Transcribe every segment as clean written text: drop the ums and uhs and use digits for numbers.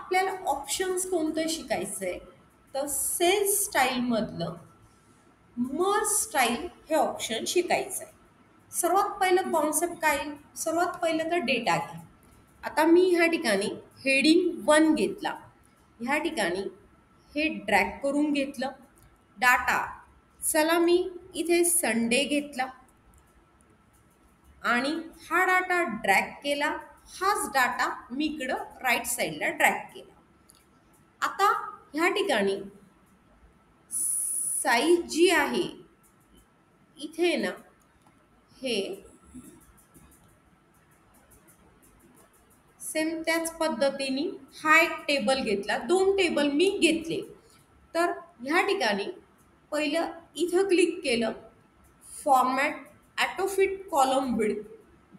आपल्याला ऑप्शन्स कोणतं शिकायचं आहे, तर सेल्स स्टाईलमधलं मर्ज स्टाईल हे ऑप्शन शिकायचं आहे. सर्वात पहिलं कॉन्सेप्ट काय आहे? सर्वात पहिलं तर डेटा घ्या. आता मी ह्या ठिकाणी हेडिंग 1 घेतला. ह्या ठिकाणी हे ड्रॅग करून घेतलं. डाटा, चला मी इथे संडे घेतला आणि हा डाटा ड्रॅग केला. हाच डाटा मी इकडं राईट साईडला ड्रॅग केला. आता ह्या ठिकाणी साईज जी आहे इथे ना, हे सेम त्याच पद्धतीने हा एक टेबल घेतला. 2 टेबल मी घेतले. तर ह्या ठिकाणी पहिलं इथं क्लिक केलं, format autofit column width,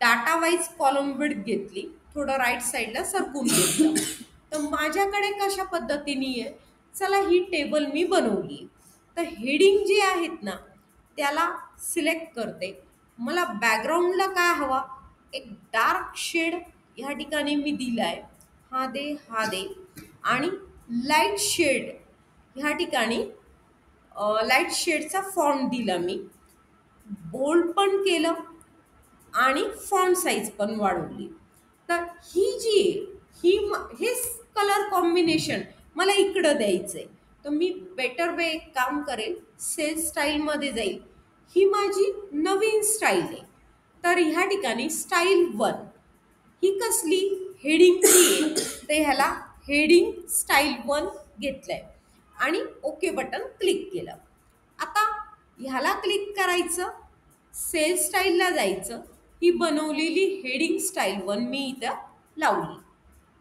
data wise column width घेतली, थोडं राईट साईडला सरकून घेतलं. तर माझ्याकडे कशा पद्धतीने आहे, चला ही टेबल मी बनवली. तर हेडिंग जे आहेत ना त्याला सिलेक्ट करते. मला बॅकग्राऊंडला काय हवा, एक डार्क शेड ह्या ठिकाणी मी दिलाय, हा दे, हा दे. आणि लाईट शेड ह्या ठिकाणी लाईट शेडचा फॉन्ट दिला मी, बोल्ड पण केलं आणि फॉन्ट साईज पण वाढवली. तर ही जी आहे हे कलर कॉम्बिनेशन मला इकडं द्यायचं आहे. तर मी बेटर वे एक काम करेल, सेल्स स्टाईलमध्ये जाईल. ही माझी नवीन स्टाईल आहे. तर ह्या ठिकाणी स्टाईल 1 ही कसली, हेडिंगची आहे. तर ह्याला हेडिंग स्टाईल 1 घेतलंय आणि ओके बटन क्लिक केलं. आता ह्याला क्लिक करायचं, सेल स्टाईलला जायचं. ही बनवलेली हेडिंग स्टाईल 1 मी इथं लावली.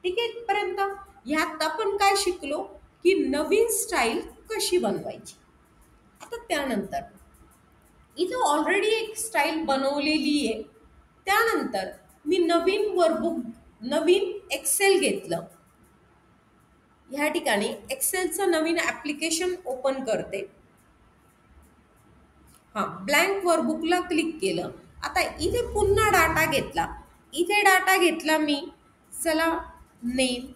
ठीक आहे. इथपर्यंत ह्यात आपण काय शिकलो, की नवीन स्टाईल कशी बनवायची. आता त्यानंतर इथं ऑलरेडी एक स्टाईल बनवलेली आहे. त्यानंतर मी नवीन वर्कबुक, नवीन एक्सेल घेतलं. ह्या ठिकाणी एक्सेलचं नवीन ॲप्लिकेशन ओपन करते. हां, ब्लँक वर्कबुकला क्लिक केलं. आता इथे पुन्हा डाटा घेतला. इथे डाटा घेतला मी, चला नेम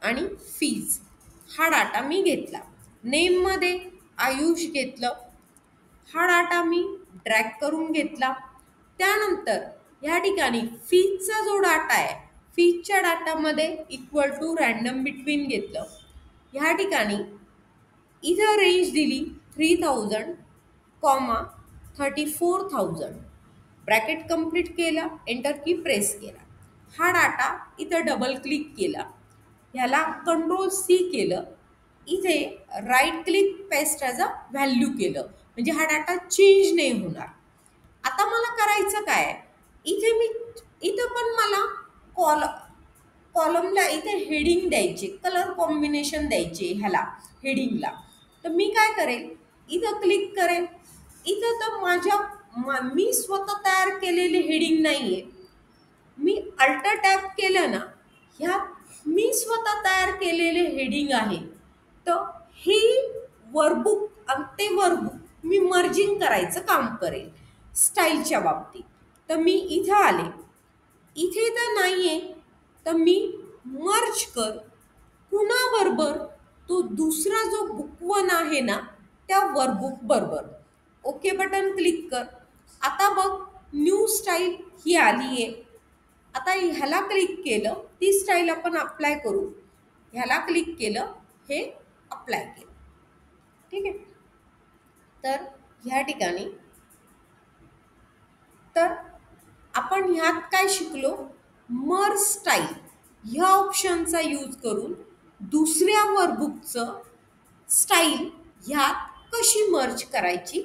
आणि फीज हा डाटा मी घेतला. नेममध्ये आयुष घेतलं. हा डाटा मी ड्रॅग करून घेतला. त्यानंतर ह्या ठिकाणी फीजचा जो डाटा आहे, फीजच्या डाटामध्ये इक्वल टू रँडम बिटवीन घेतलं. ह्या ठिकाणी इथं रेंज दिली 3000, 34,000. ब्रॅकेट कंप्लीट केला, एंटर की प्रेस केला. हा डाटा इथं डबल क्लिक केला, ह्याला कंट्रोल C केलं. इथे right click paste as a value केलं, म्हणजे हा डाटा चेंज नाही होणार. आता मला करायचं काय, इथं पण मला कॉलमला इथे हेडिंग द्यायचे, कलर कॉम्बिनेशन द्यायचे ह्याला हेडिंगला. तर मी काय करेल, इथं क्लिक करेल. इथं तर मी स्वतः तयार केलेले हेडिंग नाही आहे. मी अल्टर टॅप केलं ना, ह्यात मी स्वतः तयार केलेले हेडिंग आहे. तर ही वर्कबुक आणि ते वर्कबुक मी मर्जिंग करायचं काम करेल स्टाईलच्या बाबतीत. तर मी इथं आले, इथे तर नाही आहे, तर मी मर्ज कर कुणाबरोबर, तो दुसरा जो बुक 1 आहे ना त्या वर्कबुक बरोबर. ओके बटन क्लिक कर. आता बघ न्यू स्टाईल ही आली आहे. आता ह्याला क्लिक केलं, ती स्टाईल आपण अप्लाय करू. ह्याला क्लिक केलं, हे अप्लाय केलं. ठीक आहे. तर ह्या ठिकाणी तर आपण ह्यात काय शिकलो, मर्ज स्टाईल ह्या ऑप्शनचा यूज करून दुसऱ्या वर्कबुकचं स्टाईल ह्यात कशी मर्ज करायची